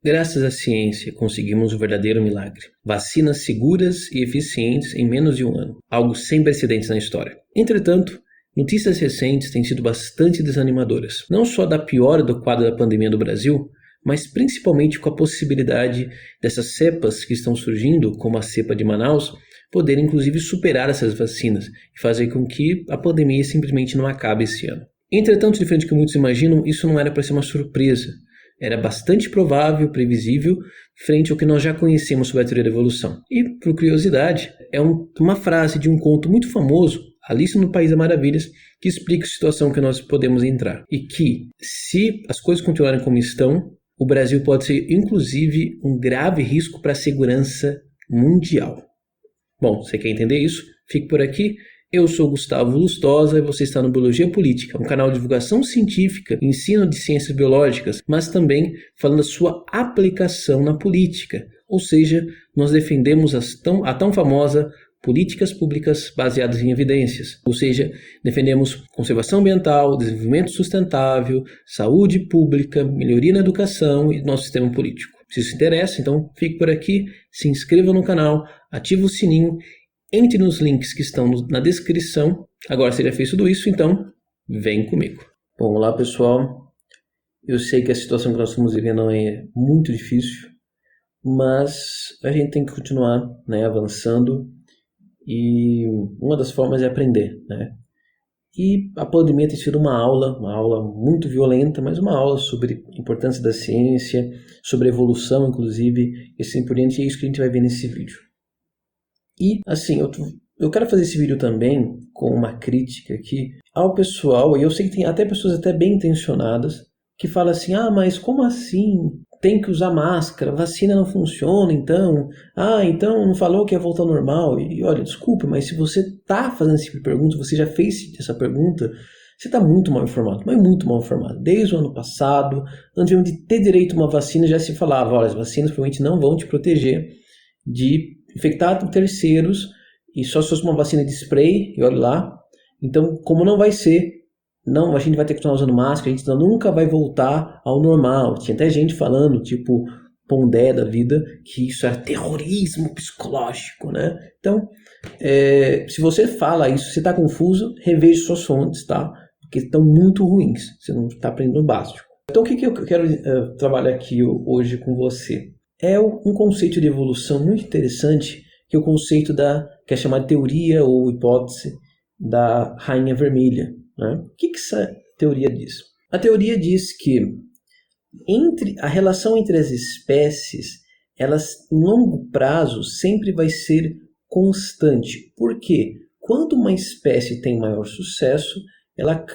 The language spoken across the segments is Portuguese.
Graças à ciência, conseguimos um verdadeiro milagre. Vacinas seguras e eficientes em menos de um ano. Algo sem precedentes na história. Entretanto, notícias recentes têm sido bastante desanimadoras. Não só da piora do quadro da pandemia do Brasil, mas principalmente com a possibilidade dessas cepas que estão surgindo, como a cepa de Manaus, poderem inclusive superar essas vacinas e fazer com que a pandemia simplesmente não acabe esse ano. Entretanto, diferente do que muitos imaginam, isso não era para ser uma surpresa. Era bastante provável, previsível, frente ao que nós já conhecemos sobre a teoria da evolução. E, por curiosidade, é uma frase de um conto muito famoso, Alice no País das Maravilhas, que explica a situação que nós podemos entrar. E que, se as coisas continuarem como estão, o Brasil pode ser, inclusive, um grave risco para a segurança mundial. Bom, você quer entender isso? Fique por aqui. Eu sou Gustavo Lustosa e você está no Biologia Política, um canal de divulgação científica, ensino de ciências biológicas, mas também falando da sua aplicação na política. Ou seja, nós defendemos a tão famosa políticas públicas baseadas em evidências. Ou seja, defendemos conservação ambiental, desenvolvimento sustentável, saúde pública, melhoria na educação e nosso sistema político. Se isso interessa, então fique por aqui, se inscreva no canal, ative o sininho, entre nos links que estão na descrição. Agora você já fez tudo isso, então vem comigo. Bom, olá pessoal. Eu sei que a situação que nós estamos vivendo é muito difícil, mas a gente tem que continuar, avançando, e uma das formas é aprender, E a pandemia tem sido uma aula muito violenta, mas uma aula sobre a importância da ciência, sobre a evolução, inclusive, e assim por diante, e é isso que a gente vai ver nesse vídeo. E, assim, eu quero fazer esse vídeo também com uma crítica aqui ao pessoal, e eu sei que tem até pessoas até bem intencionadas, que falam assim, mas como assim? Tem que usar máscara, vacina não funciona, então... então não falou que ia voltar ao normal. E olha, desculpa, mas se você está fazendo essa pergunta, você já fez essa pergunta, você está muito mal informado, mas muito mal informado. Desde o ano passado, antes de ter direito a uma vacina, já se falava, olha, as vacinas provavelmente não vão te proteger de infectar terceiros, e só se fosse uma vacina de spray, e olha lá. Então, como não vai ser, a gente vai ter que continuar usando máscara, a gente nunca vai voltar ao normal. Tinha até gente falando, tipo Pondé da vida, que isso era terrorismo psicológico, Então, se você fala isso, você está confuso, reveja suas fontes, tá? Porque estão muito ruins, você não está aprendendo o básico. Então, o que eu quero trabalhar aqui hoje com você? É um conceito de evolução muito interessante, que é o conceito que é chamado de teoria ou hipótese da Rainha Vermelha. O que essa teoria diz? A teoria diz que a relação entre as espécies, elas em longo prazo sempre vai ser constante. Por quê? Quando uma espécie tem maior sucesso,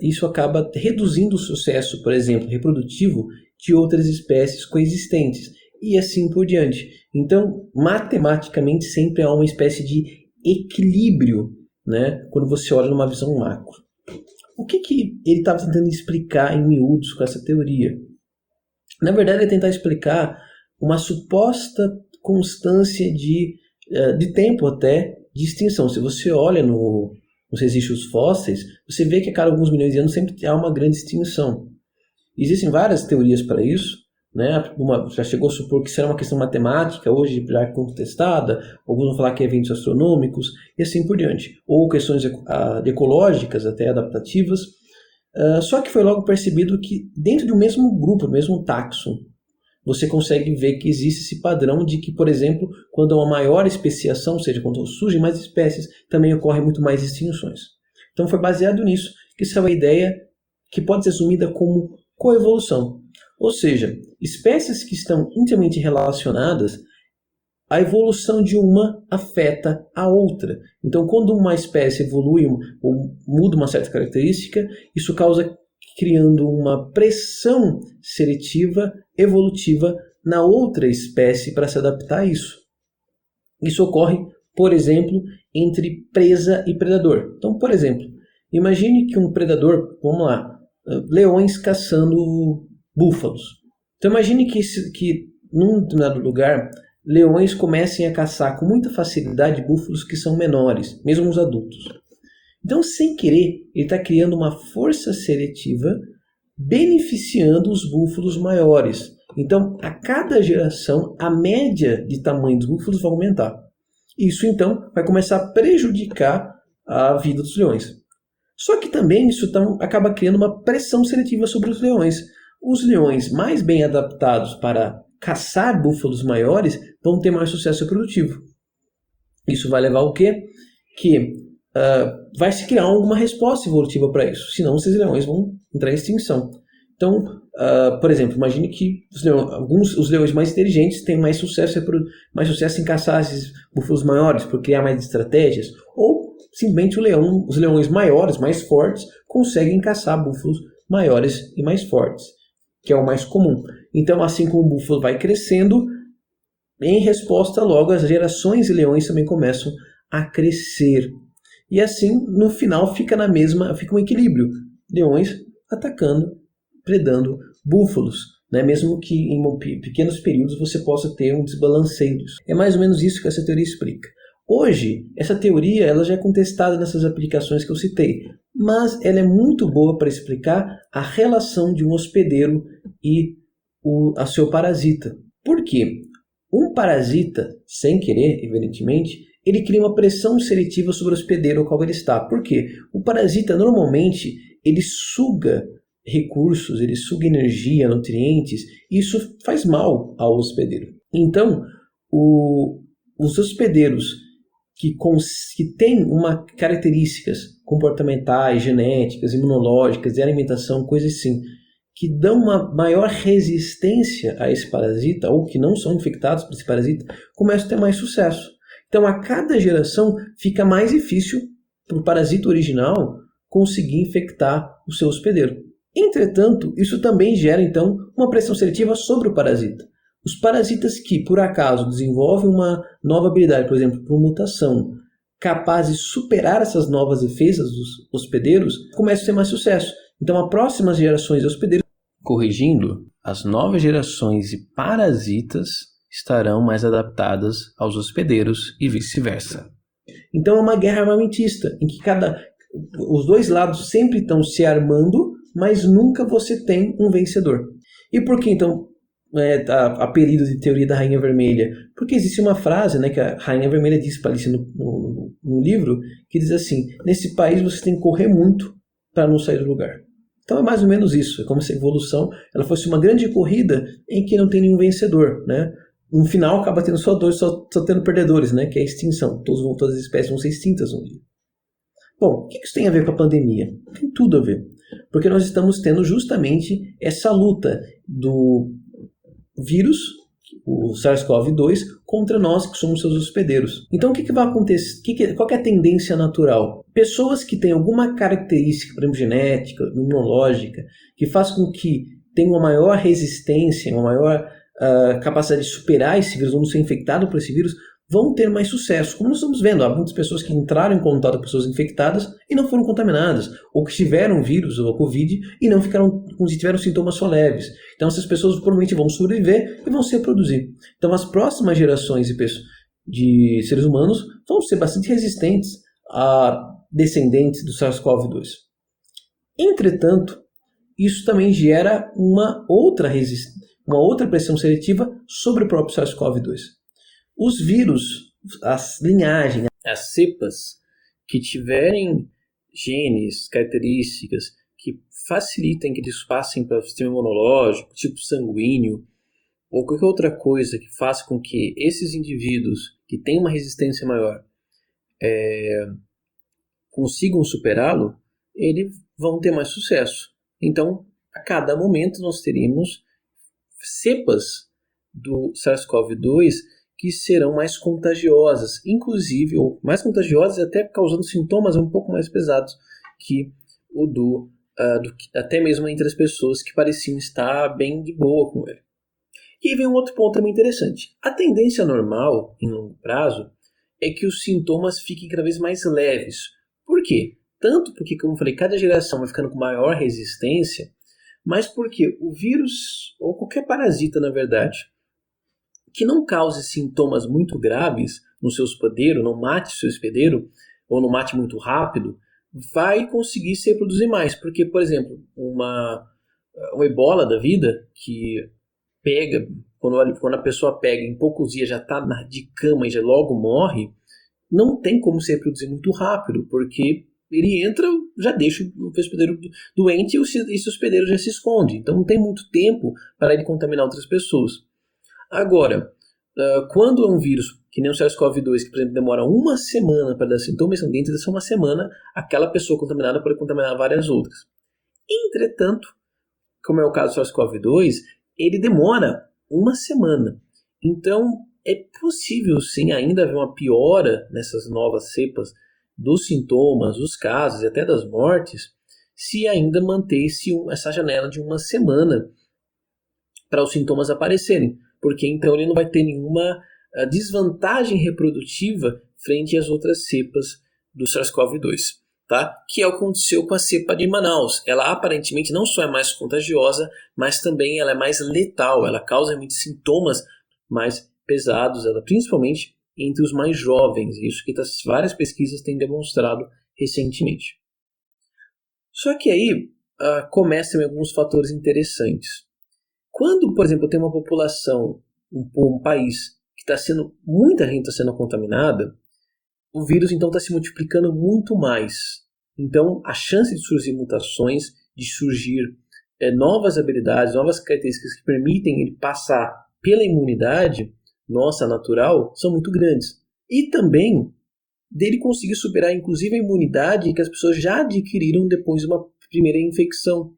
isso acaba reduzindo o sucesso, por exemplo, reprodutivo de outras espécies coexistentes. E assim por diante. Então, matematicamente, sempre há uma espécie de equilíbrio, quando você olha numa visão macro. O que ele estava tentando explicar em miúdos com essa teoria? Na verdade, é tentar explicar uma suposta constância de tempo até de extinção. Se você olha nos registros fósseis, você vê que a cada alguns milhões de anos sempre há uma grande extinção. Existem várias teorias para isso. Já chegou a supor que isso era uma questão matemática, hoje já é contestada, alguns vão falar que é eventos astronômicos, e assim por diante. Ou questões ecológicas, até adaptativas. Só que foi logo percebido que dentro do mesmo grupo, do mesmo táxon, você consegue ver que existe esse padrão de que, por exemplo, quando há uma maior especiação, ou seja, quando surgem mais espécies, também ocorrem muito mais extinções. Então foi baseado nisso que essa é uma ideia que pode ser assumida como coevolução. Ou seja, espécies que estão intimamente relacionadas, a evolução de uma afeta a outra. Então, quando uma espécie evolui ou muda uma certa característica, isso causa criando uma pressão seletiva, evolutiva na outra espécie para se adaptar a isso. Isso ocorre, por exemplo, entre presa e predador. Então, por exemplo, imagine que um predador, vamos lá, leões caçando búfalos. Então imagine que num determinado lugar, leões comecem a caçar com muita facilidade búfalos que são menores, mesmo os adultos. Então, sem querer, ele está criando uma força seletiva beneficiando os búfalos maiores. Então, a cada geração, a média de tamanho dos búfalos vai aumentar. Isso, então, vai começar a prejudicar a vida dos leões. Só que também isso acaba criando uma pressão seletiva sobre os leões. Os leões mais bem adaptados para caçar búfalos maiores vão ter mais sucesso reprodutivo. Isso vai levar ao quê? Que vai se criar alguma resposta evolutiva para isso, senão esses leões vão entrar em extinção. Então, por exemplo, imagine que os leões mais inteligentes têm mais sucesso em caçar esses búfalos maiores, por criar mais estratégias, ou simplesmente os leões maiores, mais fortes, conseguem caçar búfalos maiores e mais fortes, que é o mais comum. Então, assim como o búfalo vai crescendo, em resposta, logo, as gerações de leões também começam a crescer. E assim, no final, fica um equilíbrio. Leões atacando, predando búfalos, né? Mesmo que em pequenos períodos você possa ter um desbalanceio disso. É mais ou menos isso que essa teoria explica. Hoje, essa teoria ela já é contestada nessas aplicações que eu citei, mas ela é muito boa para explicar a relação de um hospedeiro e a seu parasita. Por quê? Um parasita, sem querer, evidentemente, ele cria uma pressão seletiva sobre o hospedeiro ao qual ele está. Por quê? O parasita, normalmente, ele suga recursos, ele suga energia, nutrientes, e isso faz mal ao hospedeiro. Então, os hospedeiros que têm características comportamentais, genéticas, imunológicas, de alimentação, coisas assim, que dão uma maior resistência a esse parasita, ou que não são infectados por esse parasita, começam a ter mais sucesso. Então, a cada geração fica mais difícil para o parasita original conseguir infectar o seu hospedeiro. Entretanto, isso também gera, então, uma pressão seletiva sobre o parasita. Os parasitas que, por acaso, desenvolvem uma nova habilidade, por exemplo, por mutação, capaz de superar essas novas defesas dos hospedeiros, começam a ter mais sucesso. Então, as próximas gerações de hospedeiros, corrigindo, as novas gerações de parasitas estarão mais adaptadas aos hospedeiros e vice-versa. Então, é uma guerra armamentista, em que os dois lados sempre estão se armando, mas nunca você tem um vencedor. E por que, então, apelido de teoria da Rainha Vermelha? Porque existe uma frase, né, que a Rainha Vermelha diz para Alice no livro, que diz assim: nesse país você tem que correr muito para não sair do lugar. Então é mais ou menos isso. É como se a evolução ela fosse uma grande corrida em que não tem nenhum vencedor, né? No final acaba tendo só tendo perdedores, né? Que é a extinção. Todas as espécies vão ser extintas um dia. Bom, o que isso tem a ver com a pandemia? Tem tudo a ver. Porque nós estamos tendo justamente essa luta do vírus, o SARS-CoV-2, contra nós que somos seus hospedeiros. Então o que vai acontecer? Qual que é a tendência natural? Pessoas que têm alguma característica, por exemplo, genética, imunológica, que faz com que tenham uma maior resistência, uma maior capacidade de superar esse vírus, ou não ser infectado por esse vírus, vão ter mais sucesso. Como nós estamos vendo, há muitas pessoas que entraram em contato com pessoas infectadas e não foram contaminadas, ou que tiveram vírus ou a Covid e não tiveram sintomas só leves. Então essas pessoas provavelmente vão sobreviver e vão se reproduzir. Então as próximas gerações de seres humanos vão ser bastante resistentes a descendentes do SARS-CoV-2. Entretanto, isso também gera uma outra pressão seletiva sobre o próprio SARS-CoV-2. Os vírus, as linhagens, as cepas que tiverem genes, características que facilitem que eles passem para o sistema imunológico, tipo sanguíneo, ou qualquer outra coisa que faça com que esses indivíduos que têm uma resistência maior consigam superá-lo, eles vão ter mais sucesso. Então, a cada momento nós teríamos cepas do SARS-CoV-2 que serão mais contagiosas, inclusive, ou mais contagiosas até causando sintomas um pouco mais pesados que o até mesmo entre as pessoas que pareciam estar bem de boa com ele. E aí vem um outro ponto também interessante. A tendência normal, em longo prazo, é que os sintomas fiquem cada vez mais leves. Por quê? Tanto porque, como eu falei, cada geração vai ficando com maior resistência, mas porque o vírus, ou qualquer parasita, na verdade, que não cause sintomas muito graves no seu hospedeiro, não mate o seu hospedeiro, ou não mate muito rápido, vai conseguir se reproduzir mais. Porque, por exemplo, um ebola da vida, que pega, quando a pessoa pega, em poucos dias já está de cama e já logo morre, não tem como se reproduzir muito rápido, porque ele entra, já deixa o hospedeiro doente e esse hospedeiro já se esconde. Então não tem muito tempo para ele contaminar outras pessoas. Agora, quando é um vírus, que nem o SARS-CoV-2, que por exemplo demora uma semana para dar sintomas, dentro dessa uma semana, aquela pessoa contaminada pode contaminar várias outras. Entretanto, como é o caso do SARS-CoV-2, ele demora uma semana. Então, é possível sim ainda haver uma piora nessas novas cepas dos sintomas, dos casos e até das mortes, se ainda manter-se essa janela de uma semana para os sintomas aparecerem, porque então ele não vai ter nenhuma desvantagem reprodutiva frente às outras cepas do SARS-CoV-2, tá? Que é o que aconteceu com a cepa de Manaus. Ela aparentemente não só é mais contagiosa, mas também ela é mais letal, ela causa muitos sintomas mais pesados, principalmente entre os mais jovens, isso que várias pesquisas têm demonstrado recentemente. Só que aí começam alguns fatores interessantes. Quando, por exemplo, tem uma população, um país que muita gente está sendo contaminada, o vírus então está se multiplicando muito mais. Então a chance de surgir mutações, de surgir novas habilidades, novas características que permitem ele passar pela imunidade nossa natural são muito grandes. E também dele conseguir superar inclusive a imunidade que as pessoas já adquiriram depois de uma primeira infecção.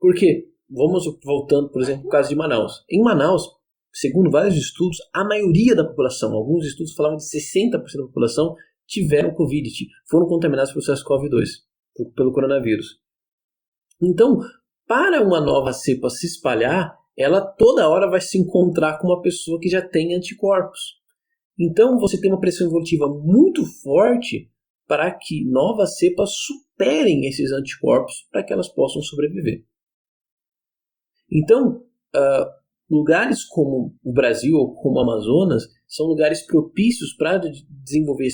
Porque, vamos voltando, por exemplo, ao caso de Manaus. Em Manaus, segundo vários estudos, a maioria da população, alguns estudos falavam de 60% da população, tiveram Covid, foram contaminados pelo SARS-CoV-2, pelo coronavírus. Então, para uma nova cepa se espalhar, ela toda hora vai se encontrar com uma pessoa que já tem anticorpos. Então você tem uma pressão evolutiva muito forte para que novas cepas superem esses anticorpos para que elas possam sobreviver. Então, lugares como o Brasil ou como o Amazonas são lugares propícios para desenvolver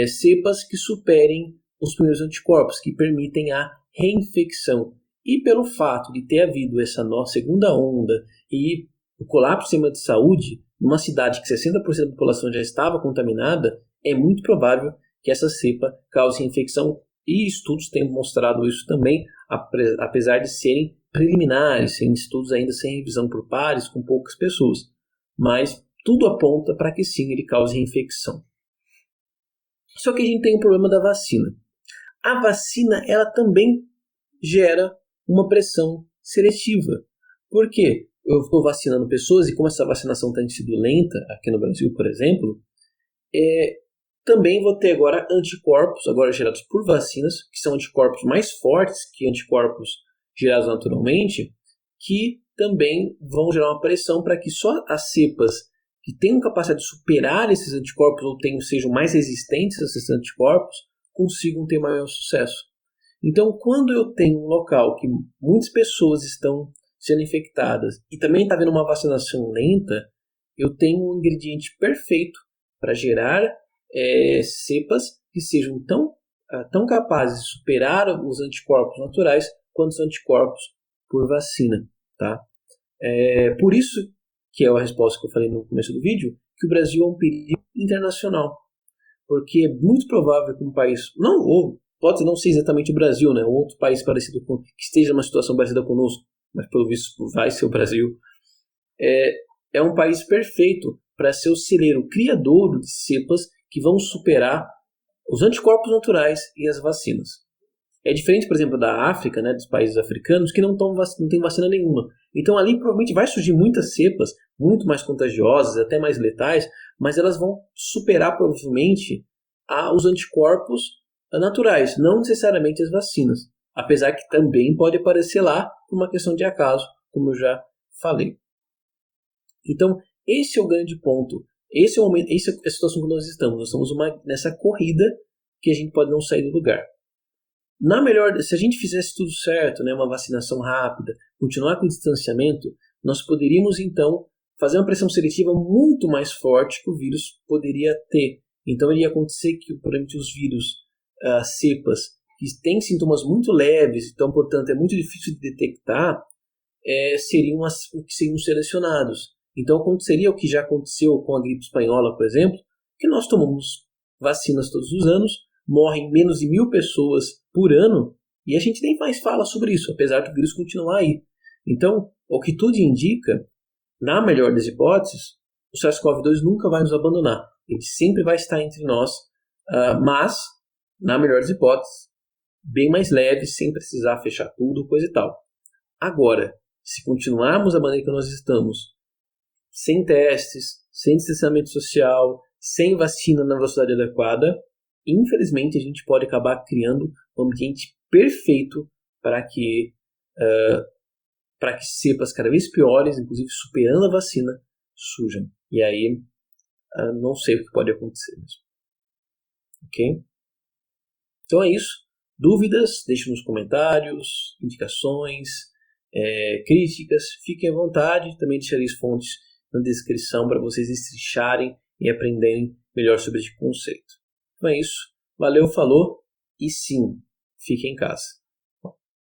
cepas que superem os primeiros anticorpos, que permitem a reinfecção. E pelo fato de ter havido essa nossa segunda onda e o colapso do sistema de saúde, numa cidade que 60% da população já estava contaminada, é muito provável que essa cepa cause infecção. E estudos têm mostrado isso também, apesar de serem preliminares, sem estudos ainda sem revisão por pares, com poucas pessoas. Mas tudo aponta para que sim, ele cause reinfecção. Só que a gente tem o problema da vacina. A vacina, ela também gera uma pressão seletiva. Por quê? Eu estou vacinando pessoas e como essa vacinação tem sido lenta, aqui no Brasil, por exemplo, também vou ter agora anticorpos, agora gerados por vacinas, que são anticorpos mais fortes que anticorpos gerados naturalmente, que também vão gerar uma pressão para que só as cepas que tenham capacidade de superar esses anticorpos ou sejam mais resistentes a esses anticorpos, consigam ter maior sucesso. Então, quando eu tenho um local que muitas pessoas estão sendo infectadas e também está havendo uma vacinação lenta, eu tenho um ingrediente perfeito para gerar cepas que sejam tão capazes de superar os anticorpos naturais quanto os anticorpos por vacina. Tá? Por isso, que é a resposta que eu falei no começo do vídeo, que o Brasil é um perigo internacional. Porque é muito provável que um país, pode não ser exatamente o Brasil, né? Outro país parecido que esteja numa situação parecida conosco, mas pelo visto vai ser o Brasil, é um país perfeito para ser o celeiro criador de cepas que vão superar os anticorpos naturais e as vacinas. É diferente, por exemplo, da África, né, dos países africanos, que não tem vacina nenhuma. Então ali provavelmente vai surgir muitas cepas, muito mais contagiosas, até mais letais, mas elas vão superar provavelmente os anticorpos naturais, não necessariamente as vacinas. Apesar que também pode aparecer lá por uma questão de acaso, como eu já falei. Então, esse é o grande ponto. Esse é o momento, essa é a situação que nós estamos. Nós estamos nessa corrida que a gente pode não sair do lugar. Se a gente fizesse tudo certo, né, uma vacinação rápida, continuar com o distanciamento, nós poderíamos então fazer uma pressão seletiva muito mais forte que o vírus poderia ter. Então iria acontecer que, por exemplo, os vírus, cepas que têm sintomas muito leves, então, portanto, é muito difícil de detectar, seriam os que seriam selecionados. Então aconteceria o que já aconteceu com a gripe espanhola, por exemplo, que nós tomamos vacinas todos os anos, morrem menos de 1.000 pessoas por ano, e a gente nem mais fala sobre isso, apesar do vírus continuar aí. Então, o que tudo indica, na melhor das hipóteses, o SARS-CoV-2 nunca vai nos abandonar. Ele sempre vai estar entre nós, mas, na melhor das hipóteses, bem mais leve, sem precisar fechar tudo, coisa e tal. Agora, se continuarmos da maneira que nós estamos, sem testes, sem distanciamento social, sem vacina na velocidade adequada, infelizmente a gente pode acabar criando um ambiente perfeito para que cepas cada vez piores, inclusive superando a vacina, surjam. E aí, não sei o que pode acontecer mesmo. Ok? Então é isso. Dúvidas, deixem nos comentários, indicações, críticas, fiquem à vontade. Também deixarei as fontes na descrição para vocês destricharem e aprenderem melhor sobre esse conceito. Então é isso. Valeu, falou e sim, fiquem em casa.